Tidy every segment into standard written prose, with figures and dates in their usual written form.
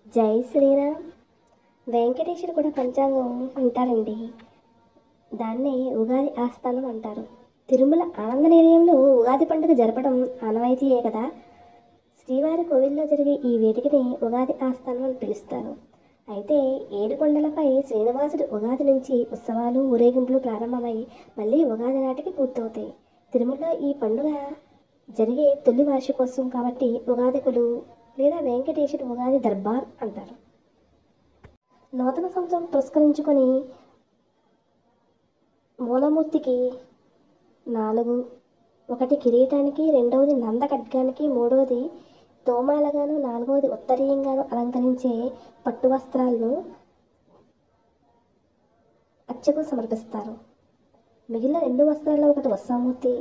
జై శ్రీరామ్. వెంకటేశ్వరు కూడా పంచాంగం వింటారండి. దాన్నే ఉగాది ఆస్థానం అంటారు. తిరుమల ఆనంద నిలయంలో ఉగాది పండుగ జరపడం ఆనవాయితీయే కదా. శ్రీవారి కోవిల్లో జరిగే ఈ వేడుకని ఉగాది ఆస్థానం అని పిలుస్తారు. అయితే ఏడుకొండలపై శ్రీనివాసుడు ఉగాది నుంచి ఉత్సవాలు ఊరేగింపులు ప్రారంభమై మళ్ళీ ఉగాది నాటికి పూర్తవుతాయి. తిరుమలలో ఈ పండుగ జరిగే తొలి వార్షికోత్సవం కాబట్టి ఉగాదికులు లేదా వెంకటేశ్వర ఉగాది దర్బార్ అంటారు. నూతన సంవత్సరం పురస్కరించుకొని మూలమూర్తికి 4, ఒకటి కిరీటానికి, రెండవది నంద ఖడ్గానికి, మూడవది తోమాలగాను, నాలుగవది ఉత్తరీయంగాను అలంకరించే పట్టు వస్త్రాలను అర్చకులు సమర్పిస్తారు. మిగిలిన 2 వస్త్రాల్లో ఒకటి ఉత్సవమూర్తి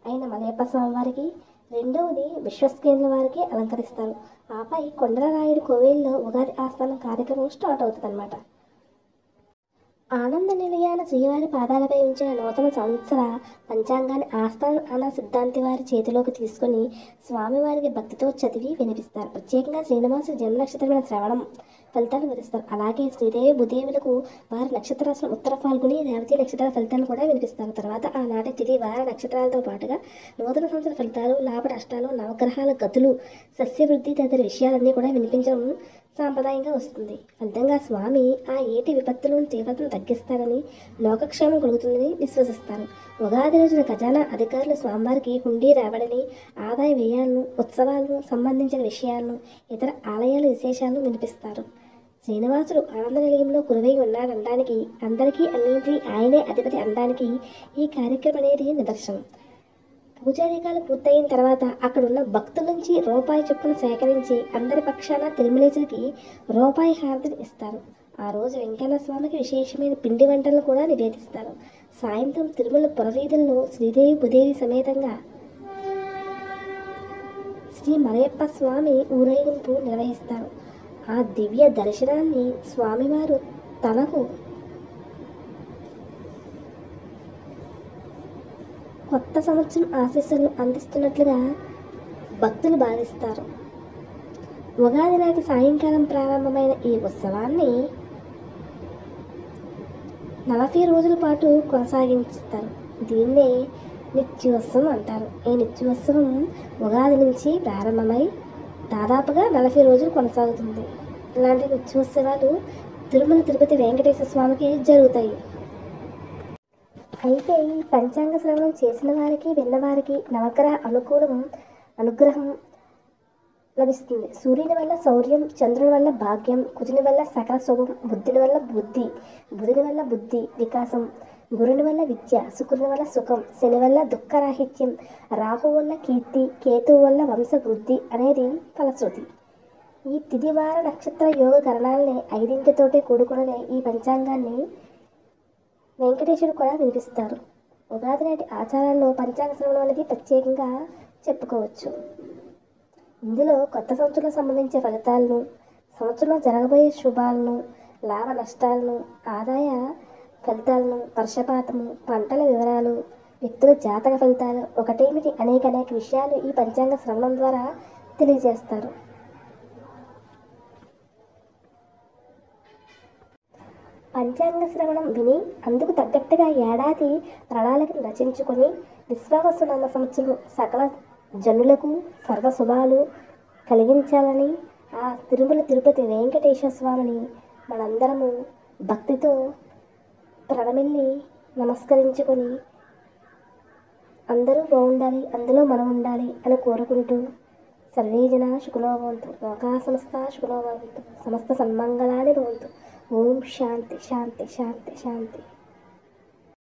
అయిన మలయప్ప స్వామివారికి, రెండవది విశ్వస్కేంద్ర వారికి అలంకరిస్తారు. ఆపై కొండలరాయుడు కోవిల్లో ఉగాది ఆస్థానం కార్యక్రమం స్టార్ట్ అవుతుంది అన్నమాట. ఆనంద నిలయాన శ్రీవారి పాదాలపై ఉంచిన నూతన సంవత్సర పంచాంగాన్ని ఆస్థానం అన్న సిద్ధాంతి వారి చేతిలోకి తీసుకుని స్వామివారికి భక్తితో చదివి వినిపిస్తారు. ప్రత్యేకంగా శ్రీనివాసుడు జన్మ నక్షత్రమైన శ్రవణం ఫలితాలు వివరిస్తారు. అలాగే శ్రీదేవి భూదేవులకు వారి నక్షత్రాలను ఉత్తర ఫాల్గుని రేవతి నక్షత్రాల ఫలితాలను కూడా వినిపిస్తారు. తర్వాత ఆనాటి తిథి వార నక్షత్రాలతో పాటుగా నూతన సంవత్సర ఫలితాలు, లాభ నష్టాలు, నవగ్రహాల గతులు, సస్యవృద్ధి తదితర విషయాలన్నీ కూడా వినిపించడం సాంప్రదాయంగా వస్తుంది. ఫలితంగా స్వామి ఆ ఏటి విపత్తులను తీవ్రతను తగ్గిస్తాడని, లోకక్షేమం కలుగుతుందని విశ్వసిస్తారు. ఉగాది రోజున ఖజానా అధికారులు స్వామివారికి హుండీ రాబడిని, ఆదాయ వ్యయాలను, ఉత్సవాలను సంబంధించిన విషయాలను, ఇతర ఆలయాల విశేషాలను వినిపిస్తారు. శ్రీనివాసుడు ఆనంద నిలయంలో కురువై ఉన్నాడనడానికి, అందరికీ అన్నింటినీ ఆయనే అధిపతి అనడానికి ఈ కార్యక్రమం అనేది నిదర్శనం. పూజాధికారులు పూర్తయిన తర్వాత అక్కడున్న భక్తుల నుంచి రూపాయి చొప్పున సేకరించి అందరి పక్షాన తిరుమలేశుడికి రూపాయి హారతిని ఇస్తారు. ఆ రోజు వెంకన్న స్వామికి విశేషమైన పిండి వంటలను కూడా నివేదిస్తారు. సాయంత్రం తిరుమల పురవీధుల్లో శ్రీదేవి భూదేవి సమేతంగా శ్రీ మలయప్ప స్వామి ఊరేగింపు నిర్వహిస్తారు. ఆ దివ్య దర్శనాన్ని స్వామివారు తనకు కొత్త సంవత్సరం ఆశీస్సులను అందిస్తున్నట్లుగా భక్తులు భావిస్తారు. ఉగాది నాటి సాయంకాలం ప్రారంభమైన ఈ ఉత్సవాన్ని 40 రోజుల పాటు కొనసాగిస్తారు. దీన్నే నిత్యోత్సవం అంటారు. ఈ నిత్యోత్సవం ఉగాది నుంచి ప్రారంభమై దాదాపుగా 40 రోజులు కొనసాగుతుంది. ఇలాంటి నిత్యోత్సవాలు తిరుమల తిరుపతి వెంకటేశ్వర స్వామికి జరుగుతాయి. అయితే ఈ పంచాంగ శ్రవణం చేసిన వారికి, విన్నవారికి నవగ్రహ అనుగ్రహం లభిస్తుంది. సూర్యుని వల్ల శౌర్యం, చంద్రుని వల్ల భాగ్యం, కుజుని వల్ల సకల శుభం, బుద్ధుని వల్ల బుద్ధి, బుధుని వల్ల బుద్ధి వికాసం, గురుని వల్ల విద్య, శుక్రుని వల్ల సుఖం, శని వల్ల దుఃఖరాహిత్యం, రాహు వల్ల కీర్తి, కేతువు వల్ల వంశవృద్ధి అనేది ఫలశ్రుతి. ఈ తిథివార నక్షత్ర యోగ కరణాలనే 5 కూడుకునే ఈ పంచాంగాన్ని వెంకటేశ్వరుడు కూడా వినిపిస్తారు. ఉగాది నాటి ఆచారాల్లో పంచాంగ శ్రవణం అనేది ప్రత్యేకంగా చెప్పుకోవచ్చు. ఇందులో కొత్త సంవత్సరంలో సంబంధించే ఫలితాలను, సంవత్సరంలో జరగబోయే శుభాలను, లాభ నష్టాలను, ఆదాయ ఫలితాలను, వర్షపాతము, పంటల వివరాలు, వ్యక్తుల జాతక ఫలితాలు, ఒకటేమిటి అనేక విషయాలు ఈ పంచాంగ శ్రవణం ద్వారా తెలియజేస్తారు. పంచాంగ శ్రవణం విని అందుకు తగ్గట్టుగా ఏడాది ప్రణాళికను రచించుకొని విశ్వావసునామ సంవత్సరం సకల జనులకు సర్వశుభాలు కలిగించాలని ఆ తిరుమల తిరుపతి వెంకటేశ్వర స్వామిని మనందరము భక్తితో ప్రణమిల్లి నమస్కరించుకొని అందరూ బాగుండాలి, అందులో మనం ఉండాలి అని కోరుకుంటూ సర్వేజన శుకునో భవంతు, లోకా సమస్త శుకునో భవంతు, సమస్త సన్మంగళాని భవంతు. ఓం శాంతి శాంతి శాంతి శాంతి.